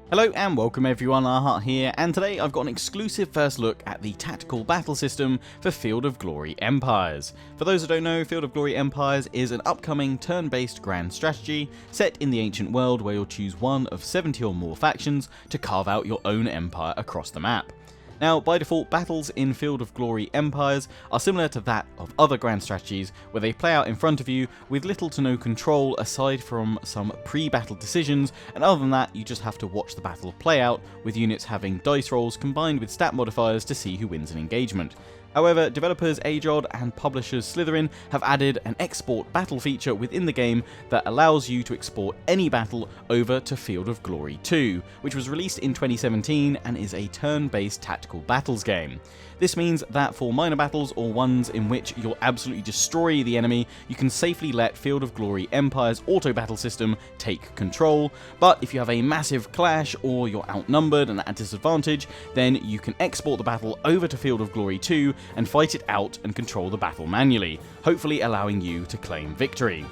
Hello and welcome everyone, Arhat here, and today I've got an exclusive first look at the tactical battle system for Field of Glory Empires. For those who don't know, Field of Glory Empires is an upcoming turn-based grand strategy set in the ancient world where you'll choose one of 70 or more factions to carve out your own empire across the map. Now, by default, battles in Field of Glory Empires are similar to that of other grand strategies, where they play out in front of you with little to no control aside from some pre-battle decisions, and other than that, you just have to watch the battle play out, with units having dice rolls combined with stat modifiers to see who wins an engagement. However, developers Ajod and publishers Slitherine have added an export battle feature within the game that allows you to export any battle over to Field of Glory 2, which was released in 2017 and is a turn-based tactical battles game. This means that for minor battles or ones in which you'll absolutely destroy the enemy, you can safely let Field of Glory Empire's auto battle system take control, but if you have a massive clash or you're outnumbered and at a disadvantage, then you can export the battle over to Field of Glory 2 and fight it out and control the battle manually, hopefully allowing you to claim victory.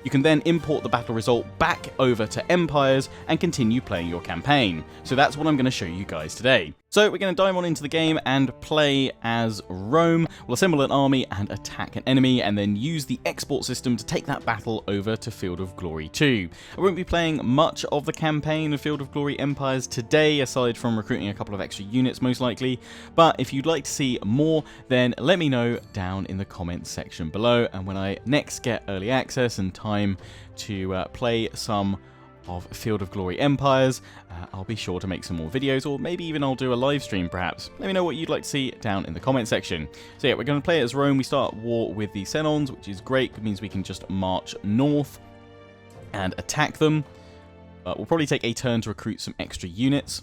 You can then import the battle result back over to Empires and continue playing your campaign. So that's what I'm going to show you guys today. So we're going to dive on into the game and play as Rome. We'll assemble an army and attack an enemy, and then use the export system to take that battle over to Field of Glory 2. I won't be playing much of the campaign of Field of Glory Empires today, aside from recruiting a couple of extra units most likely, but if you'd like to see more, then let me know down in the comments section below, and when I next get early access and time to play some of Field of Glory Empires, I'll be sure to make some more videos, or maybe even I'll do a live stream perhaps. Let me know what you'd like to see down in the comment section. So yeah, we're going to play as Rome. We start war with the Senons, which is great. It means we can just march north and attack them. We'll probably take a turn to recruit some extra units.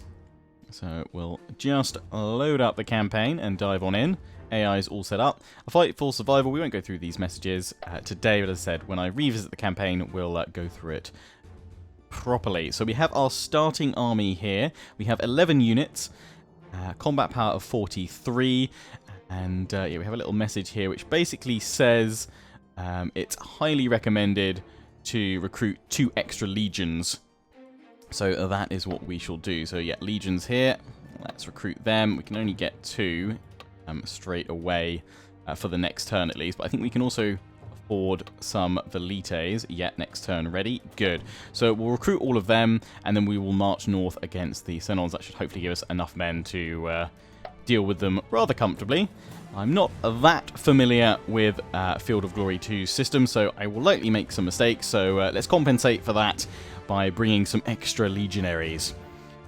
So we'll just load up the campaign and dive on in. AI is all set up. A fight for survival. We won't go through these messages today, but as I said, when I revisit the campaign, we'll go through it properly. So we have our starting army here. We have 11 units, combat power of 43, and yeah, we have a little message here which basically says it's highly recommended to recruit 2 extra legions. So that is what we shall do. So yeah, legions here. Let's recruit them. We can only get 2 straight away for the next turn at least, but I think we can also afford some velites. Yeah, next turn ready. Good. So we'll recruit all of them, and then we will march north against the Senons. That should hopefully give us enough men to deal with them rather comfortably. I'm not that familiar with Field of Glory 2's system, so I will likely make some mistakes, so let's compensate for that by bringing some extra legionaries.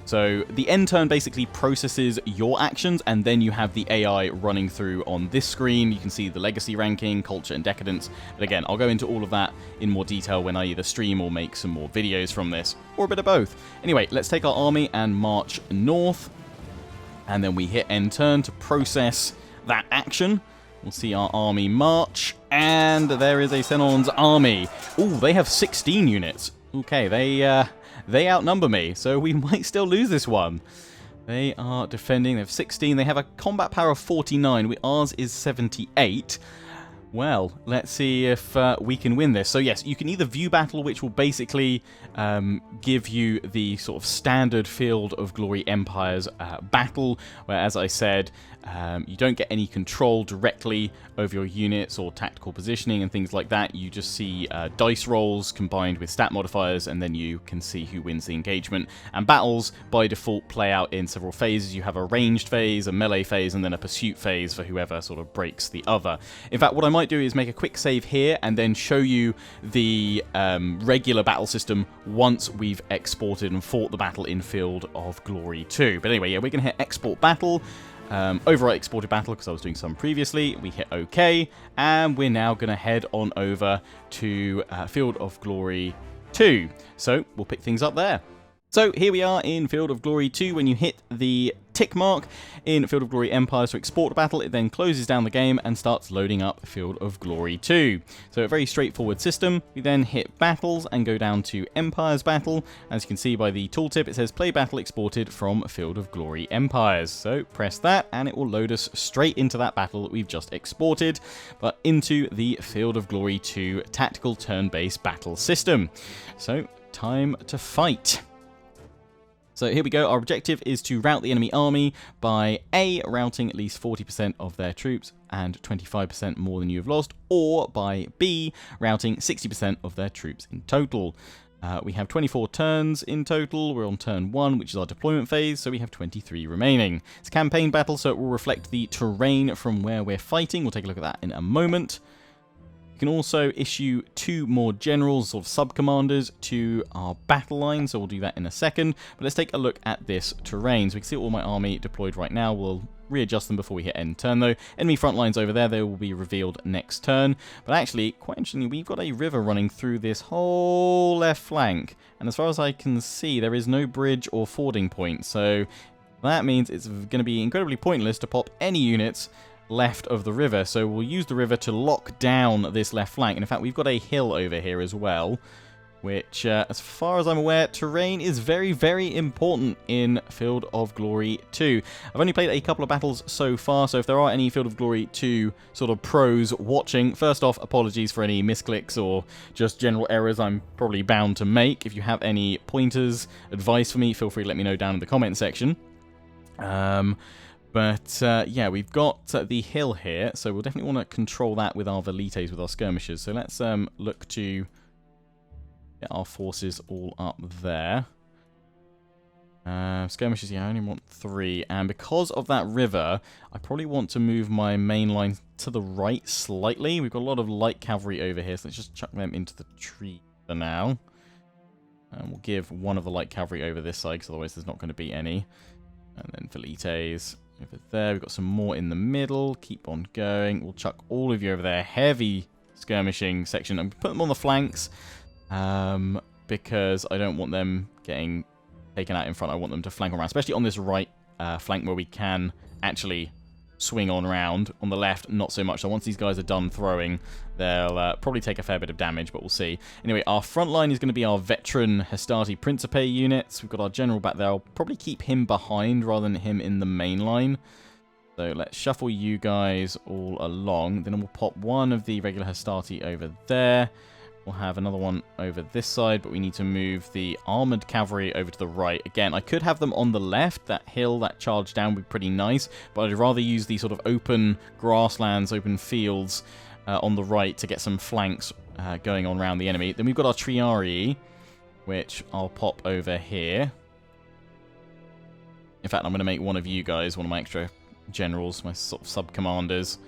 So the end turn basically processes your actions, and then you have the AI running through on this screen. You can see the legacy ranking, culture, and decadence. But again, I'll go into all of that in more detail when I either stream or make some more videos from this, or a bit of both. Anyway, let's take our army and march north, and then we hit end turn to process that action. We'll see our army march, and there is a Senon's army. Ooh, they have 16 units. Okay, they outnumber me, so we might still lose this one. They are defending. They have 16. They have a combat power of 49. Ours is 78. Well, let's see if we can win this. So yes, you can either view battle, which will basically give you the sort of standard Field of Glory Empires battle, where, as I said, you don't get any control directly over your units or tactical positioning and things like that. You just see dice rolls combined with stat modifiers, and then you can see who wins the engagement. And battles, by default, play out in several phases. You have a ranged phase, a melee phase, and then a pursuit phase for whoever sort of breaks the other. In fact, what I might do is make a quick save here and then show you the regular battle system once we've exported and fought the battle in Field of Glory 2. But anyway, yeah, we're going to hit export battle. Overwrite exported battle because I was doing some previously. We hit OK, and we're now going to head on over to Field of Glory 2. So we'll pick things up there. So here we are in Field of Glory 2. When you hit the tick mark in Field of Glory Empires to export a battle, it then closes down the game and starts loading up Field of Glory 2. So a very straightforward system. We then hit battles and go down to Empires battle. As you can see by the tooltip, it says play battle exported from Field of Glory Empires. So press that and it will load us straight into that battle that we've just exported, but into the Field of Glory 2 tactical turn-based battle system. So time to fight. So here we go. Our objective is to rout the enemy army by A, routing at least 40% of their troops and 25% more than you have lost, or by B, routing 60% of their troops in total. We have 24 turns in total. We're on turn 1, which is our deployment phase, so we have 23 remaining. It's a campaign battle, so it will reflect the terrain from where we're fighting. We'll take a look at that in a moment. We can also issue 2 more generals, sort of sub-commanders, to our battle line, so we'll do that in a second. But let's take a look at this terrain. So we can see all my army deployed right now. We'll readjust them before we hit end turn, though. Enemy front lines over there, they will be revealed next turn. But actually, quite interestingly, we've got a river running through this whole left flank. And as far as I can see, there is no bridge or fording point. So that means it's going to be incredibly pointless to pop any units left of the river, so we'll use the river to lock down this left flank. And in fact, we've got a hill over here as well, which, as far as I'm aware, terrain is very, very important in Field of Glory 2. I've only played a couple of battles so far, so if there are any Field of Glory 2 sort of pros watching, first off, apologies for any misclicks or just general errors I'm probably bound to make. If you have any pointers, advice for me, feel free to let me know down in the comment section. But yeah, we've got the hill here, so we'll definitely want to control that with our velites, with our skirmishers. So let's look to get our forces all up there. Skirmishers, yeah, I only want 3. And because of that river, I probably want to move my main line to the right slightly. We've got a lot of light cavalry over here, so let's just chuck them into the tree for now. And we'll give one of the light cavalry over this side, because otherwise there's not going to be any. And then velites over there. We've got some more in the middle. Keep on going. We'll chuck all of you over there. Heavy skirmishing section. I'm put them on the flanks because I don't want them getting taken out in front. I want them to flank around, especially on this right flank where we can actually swing on round. On the left, not so much. So once these guys are done throwing, they'll probably take a fair bit of damage, but we'll see. Anyway, our front line is going to be our veteran Hastati Principe units. We've got our general back there. I'll probably keep him behind rather than him in the main line. So let's shuffle you guys all along. Then we'll pop one of the regular Hastati over there. We'll have another one over this side, but we need to move the armoured cavalry over to the right. Again, I could have them on the left. That hill, that charge down would be pretty nice, but I'd rather use the sort of open grasslands, open fields on the right to get some flanks going on around the enemy. Then we've got our Triarii, which I'll pop over here. In fact, I'm going to make one of you guys, one of my extra generals, my sort of sub-commanders.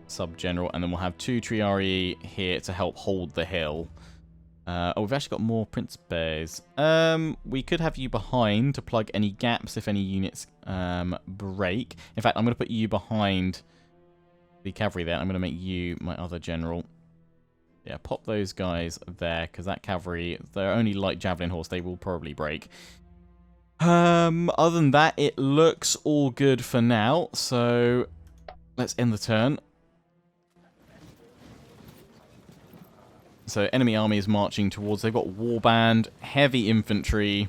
Sub-general, and then we'll have 2 Triarii here to help hold the hill. Oh, we've actually got more Principes. We could have you behind to plug any gaps if any units break. In fact, I'm going to put you behind the cavalry there. I'm going to make you my other general. Yeah, pop those guys there, because that cavalry, they're only light javelin horse. They will probably break. Other than that, it looks all good for now. So let's end the turn. So enemy army is marching towards. They've got warband, heavy infantry.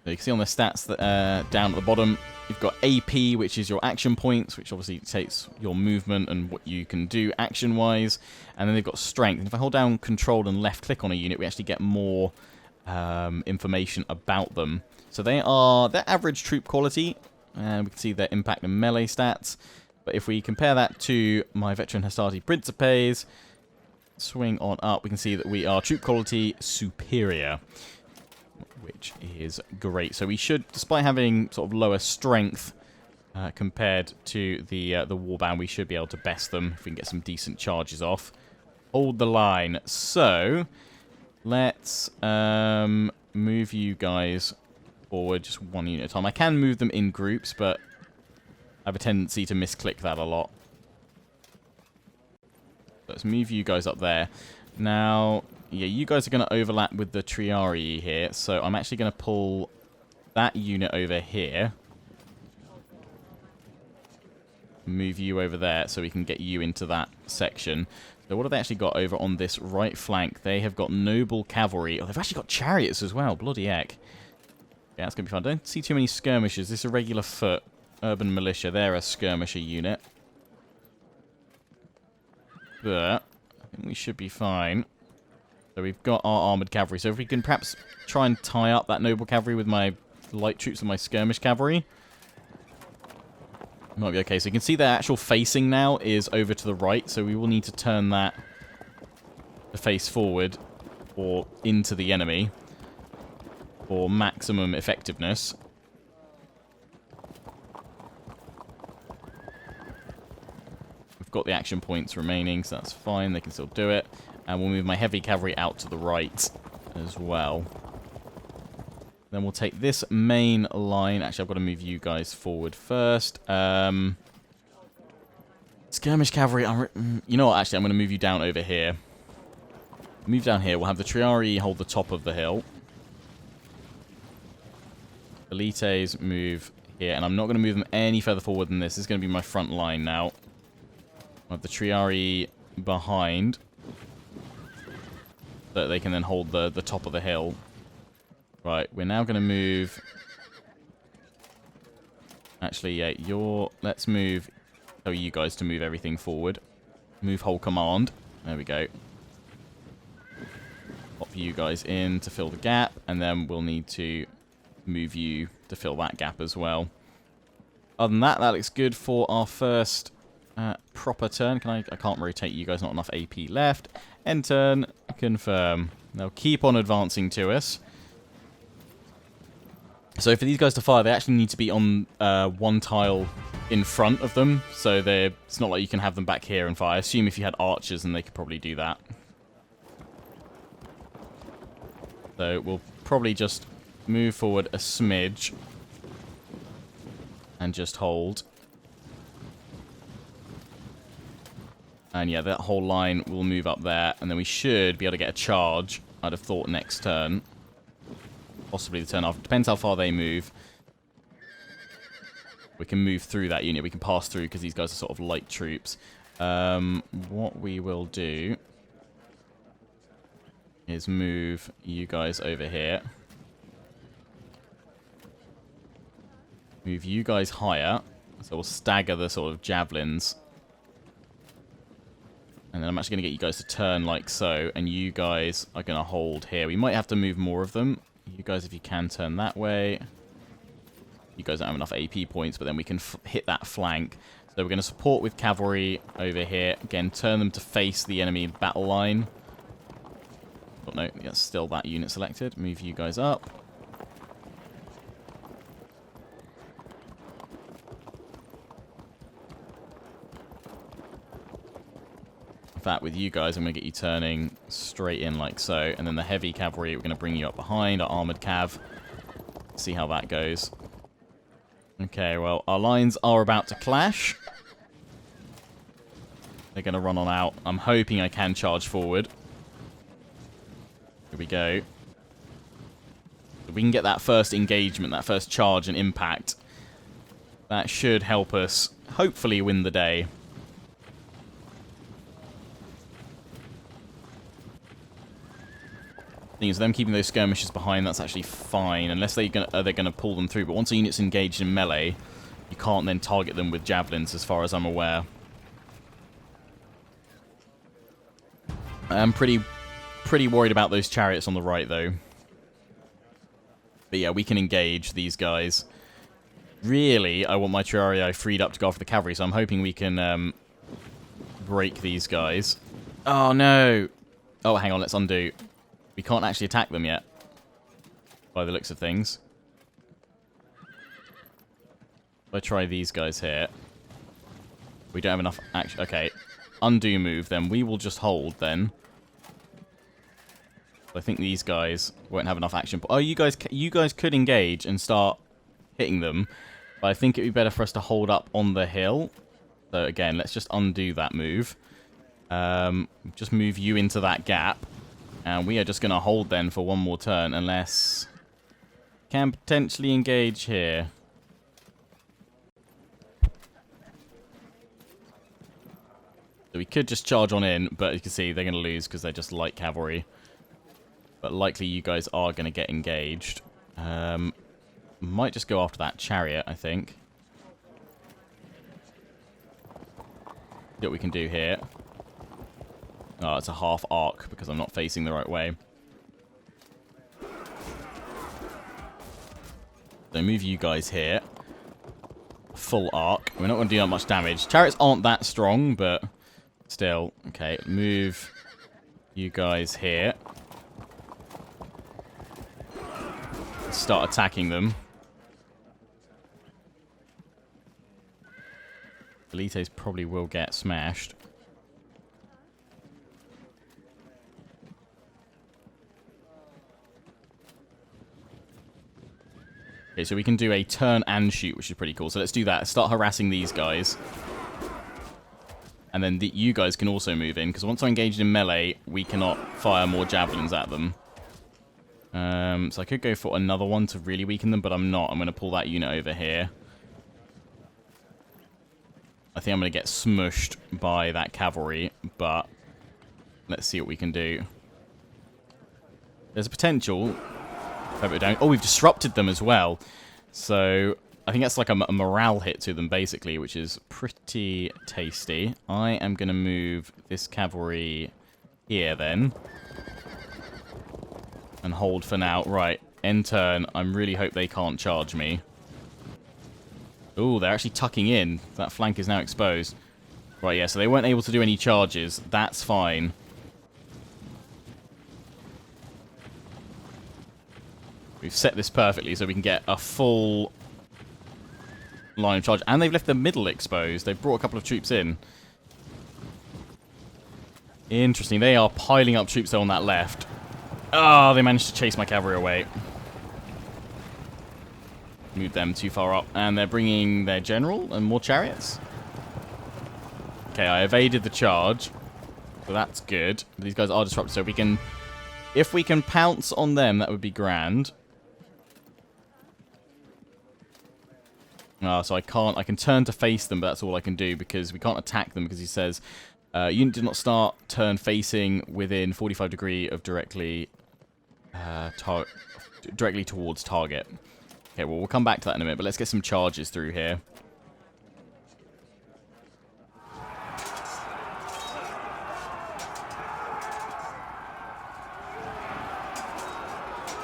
So you can see on the stats that down at the bottom, you've got AP, which is your action points, which obviously takes your movement and what you can do action-wise. And then they've got strength. And if I hold down control and left-click on a unit, we actually get more information about them. So they are their average troop quality, and we can see their impact and melee stats. But if we compare that to my veteran Hastati Principes, swing on up, we can see that we are troop quality superior, which is great. So we should, despite having sort of lower strength compared to the warband, we should be able to best them if we can get some decent charges off. Hold the line. So let's move you guys forward just one unit at a time. I can move them in groups, but I have a tendency to misclick that a lot. Let's move you guys up there. Now, yeah, you guys are going to overlap with the Triarii here, so I'm actually going to pull that unit over here. Move you over there so we can get you into that section. So what have they actually got over on this right flank? They have got noble cavalry. Oh, they've actually got chariots as well. Bloody heck. Yeah, that's going to be fun. Don't see too many skirmishers. This is a regular foot. Urban militia. They're a skirmisher unit. But I think we should be fine. So we've got our armoured cavalry. So if we can perhaps try and tie up that noble cavalry with my light troops and my skirmish cavalry, might be okay. So you can see the actual facing now is over to the right. So we will need to turn that to face forward or into the enemy for maximum effectiveness. We've got the action points remaining, so that's fine. They can still do it. And we'll move my heavy cavalry out to the right as well. Then we'll take this main line. Actually, I've got to move you guys forward first. Skirmish cavalry. You know what? Actually, I'm going to move you down over here. Move down here. We'll have the Triarii hold the top of the hill. Elites move here. And I'm not going to move them any further forward than this. This is going to be my front line now. We'll have the Triarii behind, so that they can then hold the top of the hill. Right, we're now going to move... Actually, yeah, let's move... Tell you guys to move everything forward. Move whole command. There we go. Pop you guys in to fill the gap, and then we'll need to move you to fill that gap as well. Other than that, that looks good for our first proper turn. I can't rotate you guys, not enough AP left. End turn, confirm. They'll keep on advancing to us. So for these guys to fire, they actually need to be on one tile in front of them. So it's not like you can have them back here and fire. I assume if you had archers, then they could probably do that. So we'll probably just move forward a smidge and just hold. And yeah, that whole line will move up there, and then we should be able to get a charge, I'd have thought, next turn. Possibly the turn after. Depends how far they move. We can move through that unit. We can pass through because these guys are sort of light troops. What we will do is move you guys over here. Move you guys higher. So we'll stagger the sort of javelins. And then I'm actually going to get you guys to turn like so. And you guys are going to hold here. We might have to move more of them. You guys, if you can, turn that way. You guys don't have enough AP points, but then we can hit that flank. So we're going to support with cavalry over here. Again, turn them to face the enemy battle line. Oh, no, yeah, still that unit selected. Move you guys up. That with you guys, I'm going to get you turning straight in like so, and then the heavy cavalry, we're going to bring you up behind, our armoured cav. See how that goes. Okay, well, our lines are about to clash. They're going to run on out. I'm hoping I can charge forward. Here we go. If we can get that first engagement, that first charge and impact, that should help us hopefully win the day. Thing is, them keeping those skirmishers behind, that's actually fine, unless they're gonna pull them through. But once a unit's engaged in melee, you can't then target them with javelins, as far as I'm aware. I'm pretty worried about those chariots on the right, though. But yeah, we can engage these guys. Really, I want my Triarii freed up to go after the cavalry, so I'm hoping we can break these guys. Oh no! Oh, hang on, let's undo. We can't actually attack them yet, by the looks of things. If I try these guys here, we don't have enough action. Okay, undo move, then we will just hold then. I think these guys won't have enough action. Oh, you guys could engage and start hitting them, but I think it'd be better for us to hold up on the hill. So again, let's just undo that move. Just move you into that gap. And we are just going to hold then for one more turn, unless... Can potentially engage here. So we could just charge on in, but you can see they're going to lose because they're just light cavalry. But likely you guys are going to get engaged. Might just go after that chariot, I think. See what we can do here. Oh, it's a half arc because I'm not facing the right way. So move you guys here. Full arc. We're not going to do that much damage. Chariots aren't that strong, but still. Okay, move you guys here. Start attacking them. Velites probably will get smashed. Okay, so we can do a turn and shoot, which is pretty cool. So let's do that. Start harassing these guys. And then you guys can also move in, because once I'm engaged in melee, we cannot fire more javelins at them. So I could go for another one to really weaken them, but I'm not. I'm going to pull that unit over here. I think I'm going to get smushed by that cavalry, but let's see what we can do. There's a potential. Oh, we've disrupted them as well. So I think that's like a morale hit to them, basically, which is pretty tasty. I am going to move this cavalry here, then. And hold for now. Right, end turn. I really hope they can't charge me. Ooh, they're actually tucking in. That flank is now exposed. Right, yeah, so they weren't able to do any charges. That's fine. We've set this perfectly so we can get a full line of charge. And they've left the middle exposed. They've brought a couple of troops in. Interesting. They are piling up troops on that left. Oh, they managed to chase my cavalry away. Moved them too far up. And they're bringing their general and more chariots. Okay, I evaded the charge. So that's good. These guys are disrupted, so we can... If we can pounce on them, that would be grand. So I can't... I can turn to face them, but that's all I can do, because we can't attack them, because he says... unit did not start turn facing within 45 degree of directly towards target. Okay, well, we'll come back to that in a minute, but let's get some charges through here.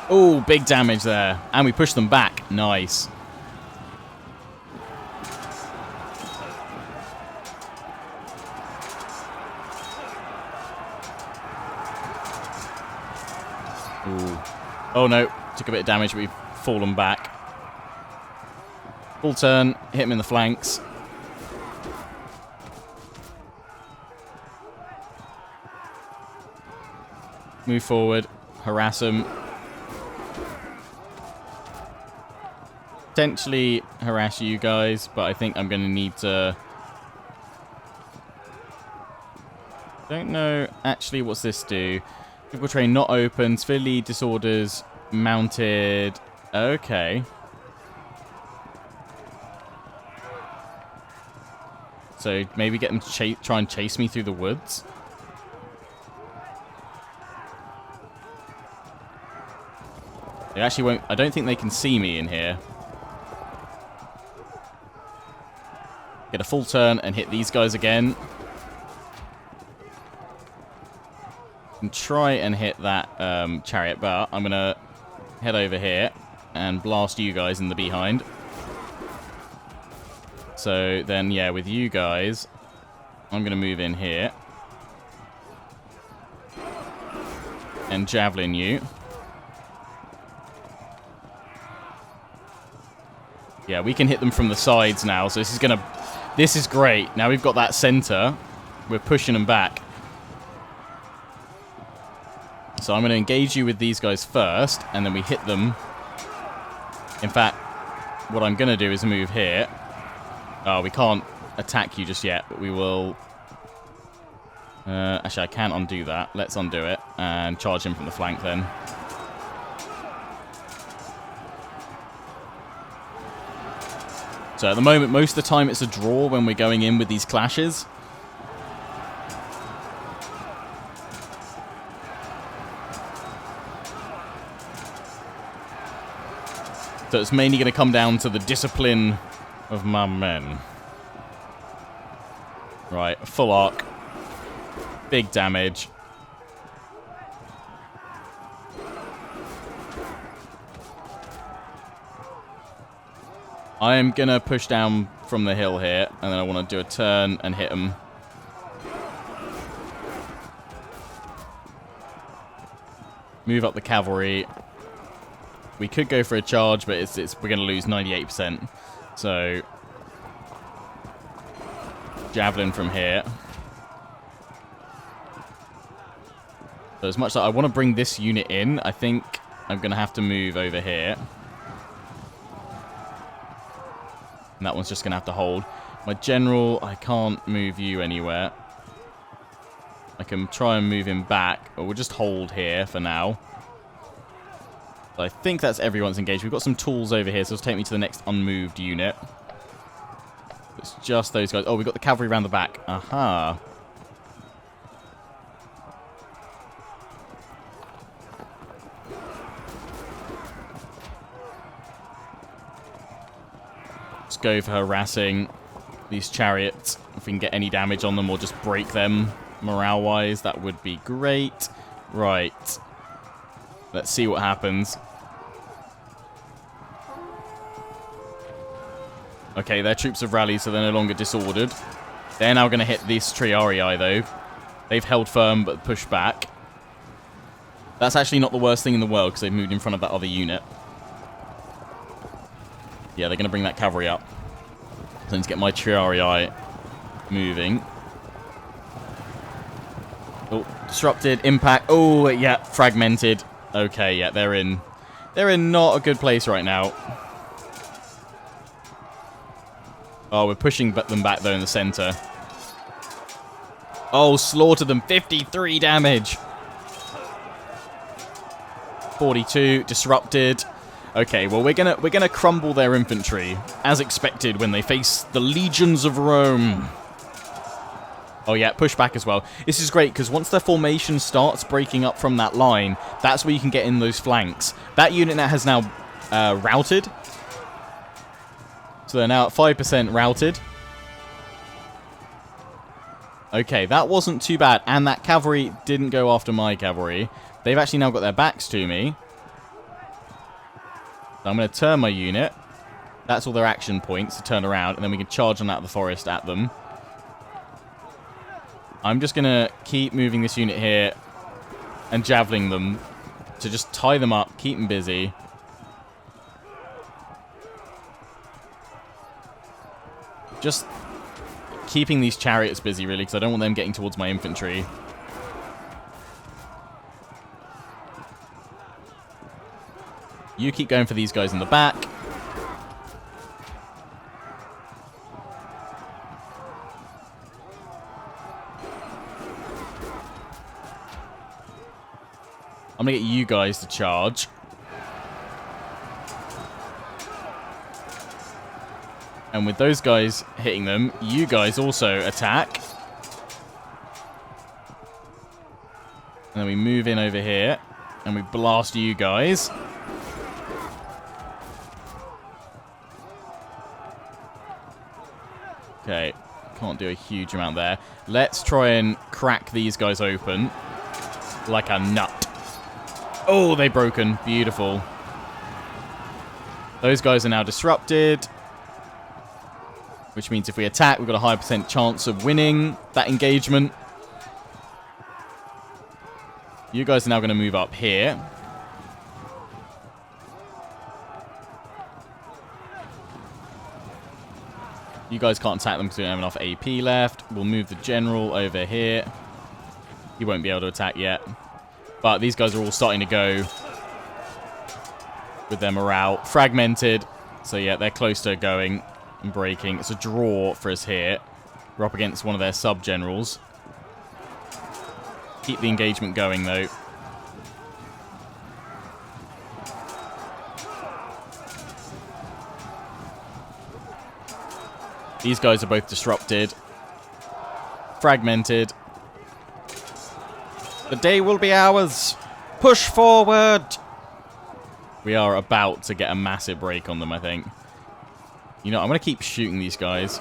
Oh, big damage there. And we pushed them back. Nice. Ooh. Oh no, took a bit of damage, but we've fallen back. Full turn, hit him in the flanks. Move forward, harass him. Potentially harass you guys, but I think I'm going to need to... Don't know actually what's this do. Typical train not open, severely disorders, mounted. Okay. So maybe get them to try and chase me through the woods. They actually won't... I don't think they can see me in here. Get a full turn and hit these guys again. And try and hit that chariot, but I'm going to head over here and blast you guys in the behind. So then, yeah, with you guys, I'm going to move in here. And javelin you. Yeah, we can hit them from the sides now, so this is going to... This is great. Now we've got that center. We're pushing them back. So I'm going to engage you with these guys first, and then we hit them. In fact, what I'm going to do is move here. Oh, we can't attack you just yet, but we will... actually, I can't undo that. Let's undo it, and charge him from the flank then. So at the moment, most of the time it's a draw when we're going in with these clashes. So it's mainly going to come down to the discipline of my men. Right, full arc. Big damage. I am going to push down from the hill here, and then I want to do a turn and hit them. Move up the cavalry. We could go for a charge, but we're going to lose 98%. So, javelin from here. So as much as I want to bring this unit in, I think I'm going to have to move over here. And that one's just going to have to hold. My general, I can't move you anywhere. I can try and move him back, but we'll just hold here for now. But I think that's everyone's engaged. We've got some tools over here, so it'll take me to the next unmoved unit. It's just those guys. Oh, we've got the cavalry around the back. Aha. Let's go for harassing these chariots. If we can get any damage on them or just break them morale-wise, that would be great. Right. Let's see what happens. Okay, their troops have rallied, so they're no longer disordered. They're now going to hit this Triarii, though. They've held firm, but pushed back. That's actually not the worst thing in the world, because they've moved in front of that other unit. Yeah, they're going to bring that cavalry up. So I need to get my Triarii moving. Oh, disrupted, impact. Oh, yeah, fragmented. Okay, yeah, they're in not a good place right now. Oh, we're pushing them back, though, in the center. Oh, slaughtered them. 53 damage. 42, disrupted. Okay, well, we're gonna crumble their infantry, as expected, when they face the legions of Rome. Oh, yeah, push back as well. This is great, because once their formation starts breaking up from that line, that's where you can get in those flanks. That unit now has now routed. So they're now at 5% routed. Okay, that wasn't too bad. And that cavalry didn't go after my cavalry. They've actually now got their backs to me. So I'm going to turn my unit. That's all their action points to turn around. And then we can charge on out of the forest at them. I'm just going to keep moving this unit here and javeling them to just tie them up, keep them busy. Just keeping these chariots busy, really, because I don't want them getting towards my infantry. You keep going for these guys in the back. I'm going to get you guys to charge. And with those guys hitting them, you guys also attack. And then we move in over here. And we blast you guys. Okay, can't do a huge amount there. Let's try and crack these guys open like a nut. Oh, they've broken. Beautiful. Those guys are now disrupted. Which means if we attack, we've got a higher % chance of winning that engagement. You guys are now going to move up here. You guys can't attack them because we don't have enough AP left. We'll move the general over here. He won't be able to attack yet. But these guys are all starting to go with their morale. Fragmented. So yeah, they're close to going and breaking. It's a draw for us here. We're up against one of their sub-generals. Keep the engagement going, though. These guys are both disrupted. Fragmented. The day will be ours. Push forward. We are about to get a massive break on them, I think. You know, I'm going to keep shooting these guys.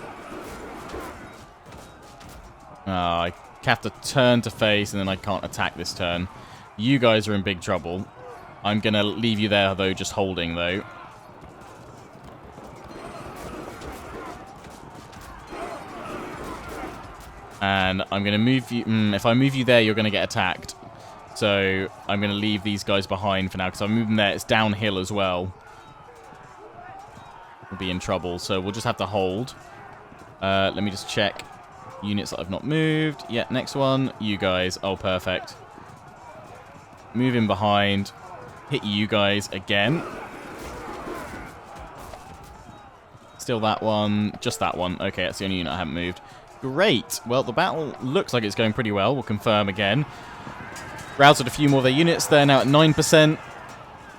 I have to turn to face, and then I can't attack this turn. You guys are in big trouble. I'm going to leave you there, though, just holding, though. And I'm going to move you... if I move you there, you're going to get attacked. So I'm going to leave these guys behind for now, because I'm moving there. It's downhill as well. We'll be in trouble, so we'll just have to hold. Let me just check units that I've not moved. Yeah, next one. You guys. Oh, perfect. Move in behind. Hit you guys again. Still that one. Just that one. Okay, that's the only unit I haven't moved. Great. Well, the battle looks like it's going pretty well. We'll confirm again. Routed a few more of their units. They're now at 9%.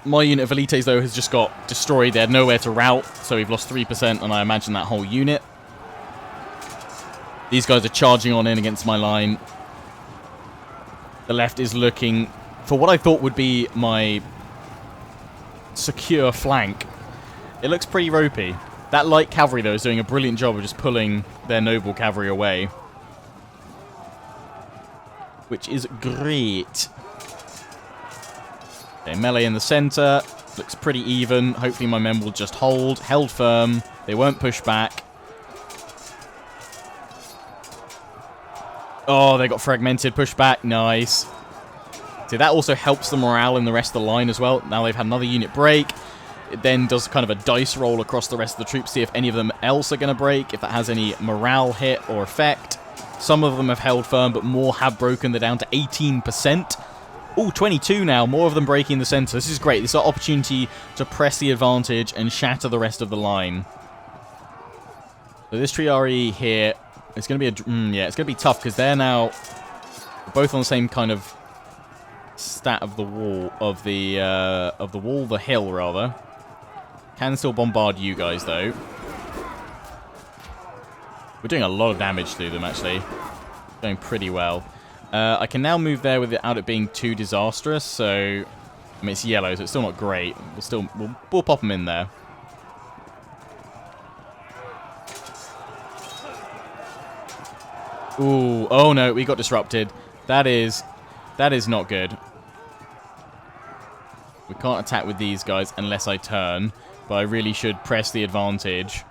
My unit of Elites, though, has just got destroyed. They had nowhere to route, so we've lost 3%, and I imagine that whole unit. These guys are charging on in against my line. The left is looking for what I thought would be my secure flank. It looks pretty ropey. That light cavalry, though, is doing a brilliant job of just pulling their noble cavalry away. Which is great. Okay, melee in the center. Looks pretty even. Hopefully my men will just hold. Held firm. They won't push back. Oh, they got fragmented. Push back. Nice. See, that also helps the morale in the rest of the line as well. Now they've had another unit break. It then does kind of a dice roll across the rest of the troops, see if any of them else are going to break, if that has any morale hit or effect. Some of them have held firm, but more have broken. They're down to 18%. Oh, 22 now. More of them breaking the center. This is great. This is our opportunity to press the advantage and shatter the rest of the line. So this Triarii here, it's going to be yeah, it's going to be tough because they're now both on the same kind of stat of the wall, the hill rather. Can still bombard you guys though. We're doing a lot of damage to them actually. Going pretty well. I can now move there without it being too disastrous. So I mean it's yellow, so it's still not great. We'll pop them in there. Ooh, oh no, we got disrupted. That is not good. We can't attack with these guys unless I turn, but I really should press the advantage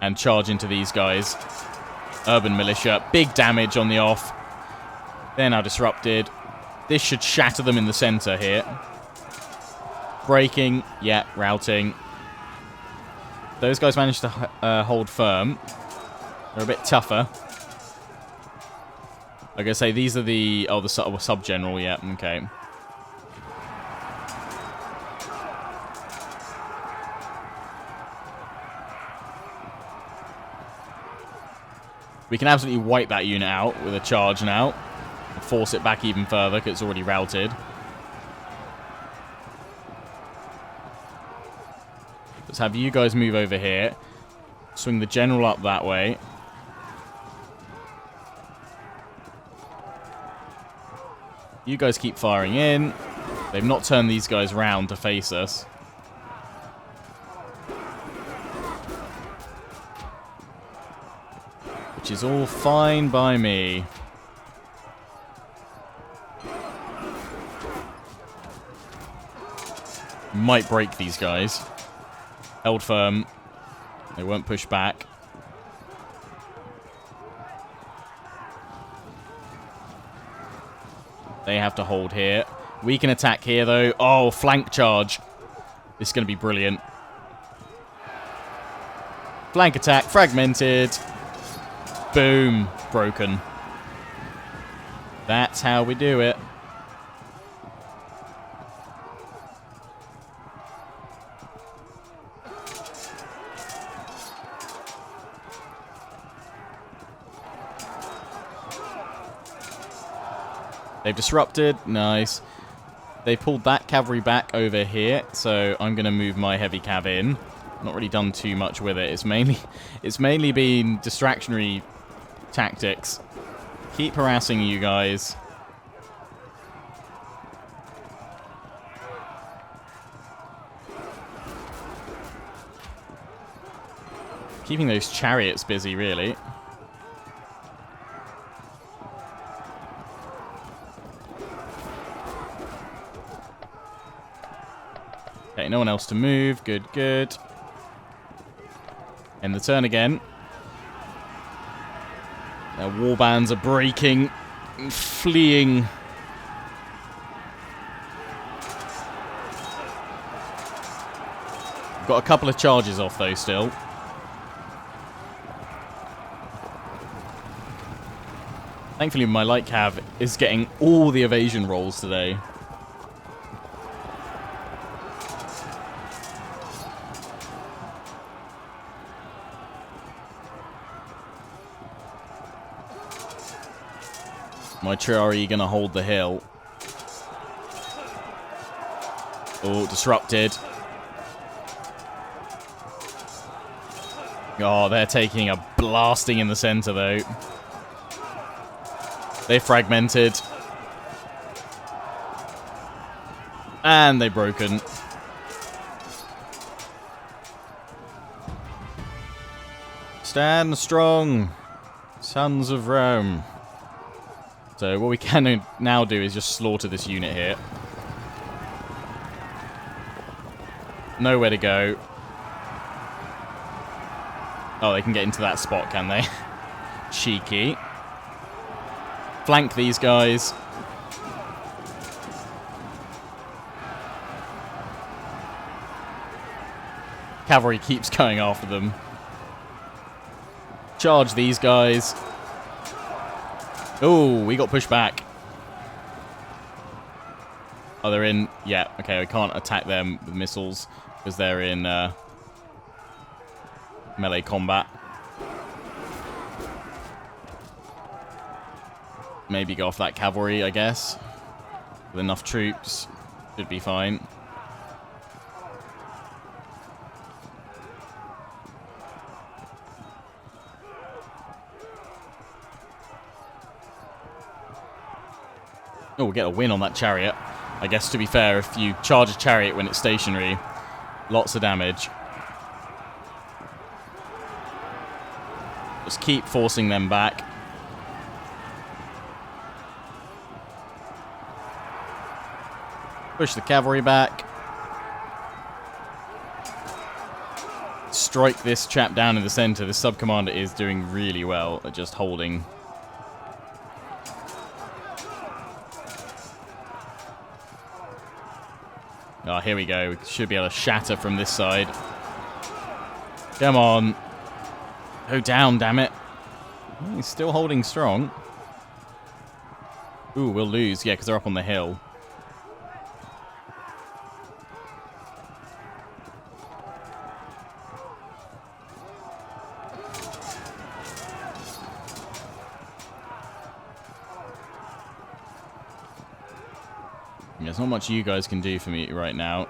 and charge into these guys. Urban militia, big damage on the off. They're now disrupted. This should shatter them in the center here. Breaking, yeah, routing. Those guys managed to hold firm. They're a bit tougher. Like I say, these are the... Oh, the sub-general, yeah, okay. We can absolutely wipe that unit out with a charge now. Force it back even further, because it's already routed. Let's have you guys move over here. Swing the general up that way. You guys keep firing in. They've not turned these guys round to face us. Which is all fine by me. Might break these guys. Held firm. They won't push back. They have to hold here. We can attack here, though. Oh, flank charge. This is going to be brilliant. Flank attack. Fragmented. Boom. Broken. That's how we do it. They've disrupted. Nice. They pulled that cavalry back over here, so I'm going to move my heavy cav in. Not really done too much with it. It's mainly been distractionary tactics. Keep harassing you guys. Keeping those chariots busy, really. Okay, no one else to move. Good, good. End the turn again. Their warbands are breaking and fleeing. Got a couple of charges off though still. Thankfully my light cav is getting all the evasion rolls today. My Triari gonna hold the hill. Oh, disrupted. Oh, they're taking a blasting in the center, though. They fragmented. And they broken. Stand strong, sons of Rome. So what we can now do is just slaughter this unit here. Nowhere to go. Oh, they can get into that spot, can they? Cheeky. Flank these guys. Cavalry keeps going after them. Charge these guys. Oh, we got pushed back. Oh, they're in... Yeah, okay, we can't attack them with missiles because they're in melee combat. Maybe go off that cavalry, I guess. With enough troops, should be fine. Oh, we'll get a win on that chariot. I guess, to be fair, if you charge a chariot when it's stationary, lots of damage. Just keep forcing them back. Push the cavalry back. Strike this chap down in the center. The sub-commander is doing really well at just holding. Oh, here we go. We should be able to shatter from this side. Come on. Go down, damn it. He's still holding strong. Ooh, we'll lose. Yeah, because they're up on the hill. There's not much you guys can do for me right now.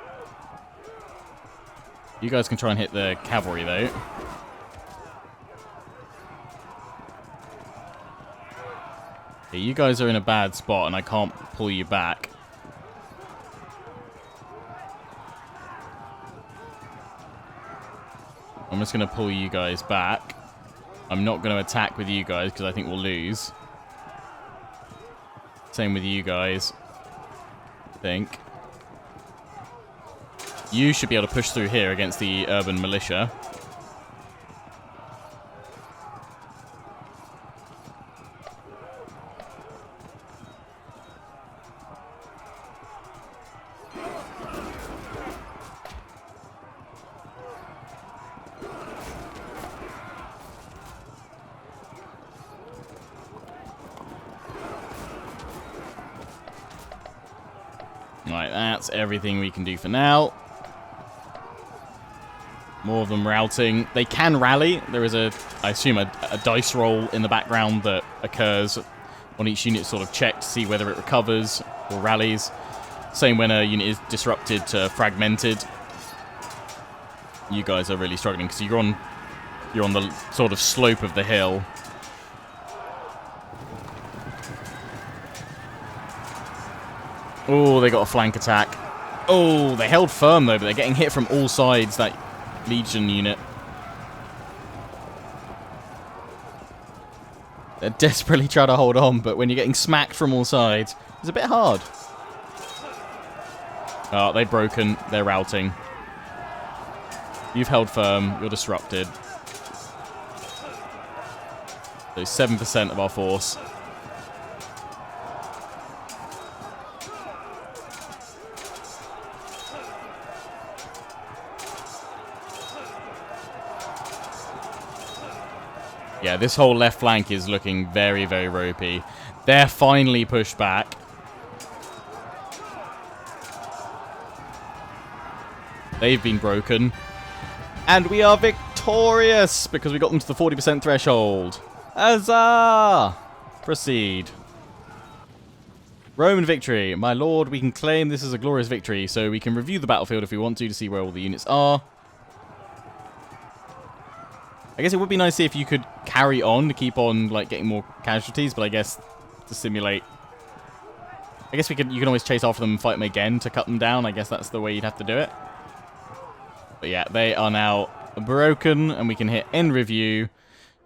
You guys can try and hit the cavalry, though. Okay, you guys are in a bad spot, and I can't pull you back. I'm just going to pull you guys back. I'm not going to attack with you guys, because I think we'll lose. Same with you guys. Think. You should be able to push through here against the urban militia. Right, that's everything we can do for now. More of them routing. They can rally. There is I assume, a dice roll in the background that occurs on each unit, sort of check to see whether it recovers or rallies. Same when a unit is disrupted to fragmented. You guys are really struggling because you're on the sort of slope of the hill. Oh, they got a flank attack. Oh, they held firm, though, but they're getting hit from all sides, that Legion unit. They're desperately trying to hold on, but when you're getting smacked from all sides, it's a bit hard. Oh, they've broken. They're routing. You've held firm. You're disrupted. So 7% of our force. Yeah, this whole left flank is looking very, very ropey. They're finally pushed back. They've been broken. And we are victorious because we got them to the 40% threshold. Huzzah! Proceed. Roman victory. My lord, we can claim this is a glorious victory, so we can review the battlefield if we want to see where all the units are. I guess it would be nice if you could carry on to keep on like getting more casualties, but I guess to simulate... I guess you can always chase after them and fight them again to cut them down. I guess that's the way you'd have to do it. But yeah, they are now broken, and we can hit end review.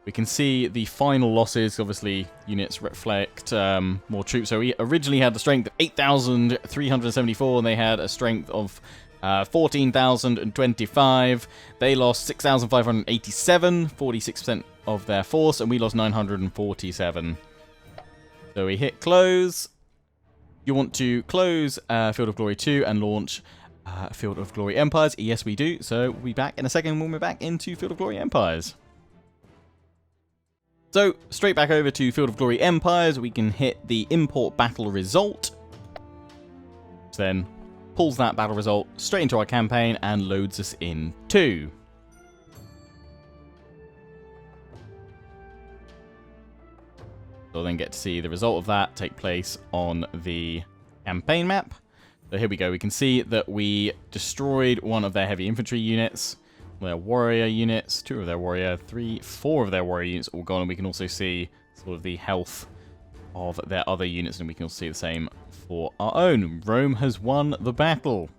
We can see the final losses. Obviously, units reflect more troops. So we originally had the strength of 8,374, and they had a strength of 14,025. They lost 6,587, 46% of their force, and we lost 947. So we hit close. You want to close Field of Glory 2 and launch Field of Glory Empires? Yes, we do. So we'll be back in a second when we're back into Field of Glory Empires. So, straight back over to Field of Glory Empires, we can hit the import battle result. Then pulls that battle result straight into our campaign and loads us in too. So we'll then get to see the result of that take place on the campaign map. So here we go. We can see that we destroyed one of their heavy infantry units. Their warrior units, 2 of their warrior, 4 of their warrior units all gone, and we can also see sort of the health of their other units, and we can also see the same for our own. Rome has won the battle.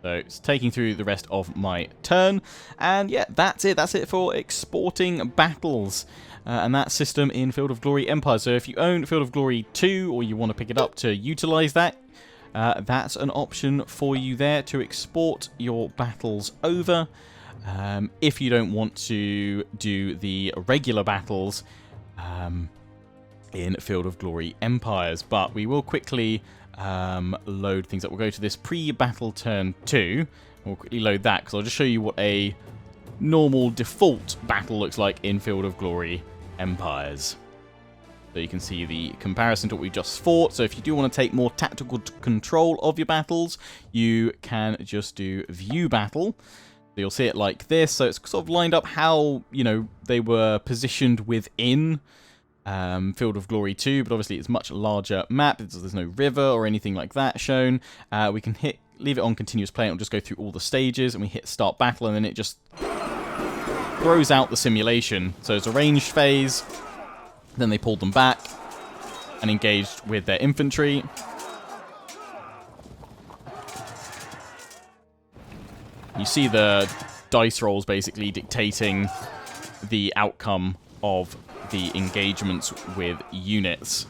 So it's taking through the rest of my turn, and yeah, that's it. That's it for exporting battles. And that system in Field of Glory Empire. So if you own Field of Glory 2, or you want to pick it up to utilize that, that's an option for you there to export your battles over. If you don't want to do the regular battles in Field of Glory Empires. But we will quickly load things up. We'll go to this pre-battle turn 2. We'll quickly load that because I'll just show you what a normal default battle looks like in Field of Glory Empires. So you can see the comparison to what we just fought. So if you do want to take more tactical control of your battles, you can just do view battle. So you'll see it like this. So it's sort of lined up how, you know, they were positioned within Field of Glory 2, but obviously it's a much larger map. There's no river or anything like that shown. We can leave it on continuous play, and it'll just go through all the stages, and we hit start battle, and then it just throws out the simulation. So it's a ranged phase. Then they pulled them back and engaged with their infantry. You see the dice rolls basically dictating the outcome of the engagements with units.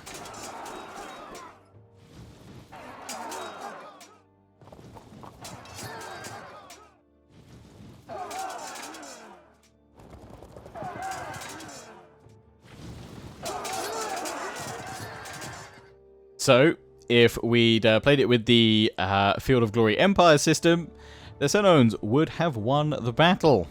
So, if we'd played it with the Field of Glory Empire system, the Senones would have won the battle.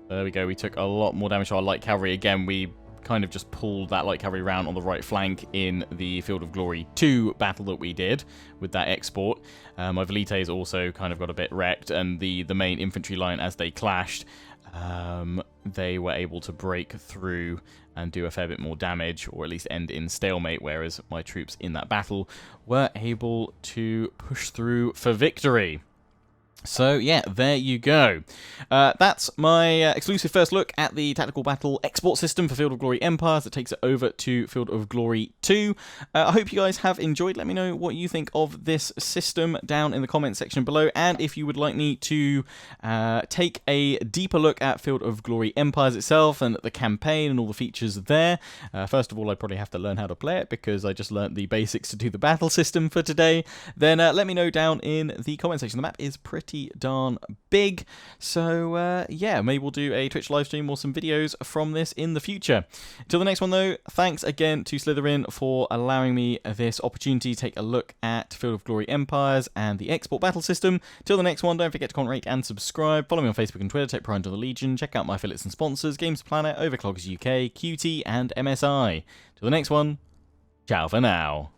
There we go, we took a lot more damage to our light cavalry. Again, we kind of just pulled that light cavalry round on the right flank in the Field of Glory 2 battle that we did with that export. My Velites also kind of got a bit wrecked, and the main infantry line, as they clashed, they were able to break through and do a fair bit more damage, or at least end in stalemate, whereas my troops in that battle were able to push through for victory. So yeah, there you go. That's my exclusive first look at the Tactical Battle export system for Field of Glory Empires that takes it over to Field of Glory 2. I hope you guys have enjoyed. Let me know what you think of this system down in the comment section below, and if you would like me to take a deeper look at Field of Glory Empires itself and the campaign and all the features there. First of all, I'd probably have to learn how to play it because I just learnt the basics to do the battle system for today. Then let me know down in the comment section. The map is pretty darn big, so yeah, maybe we'll do a Twitch live stream or some videos from this in the future. Until the next one though, thanks again to Slytherin for allowing me this opportunity to take a look at Field of Glory Empires and the export battle system. Till the next one, don't forget to comment, rate and subscribe. Follow me on Facebook and Twitter, take pride in the Legion. Check out my affiliates and sponsors, Games Planet, Overclockers UK, QT and MSI. Till the next one, ciao for now.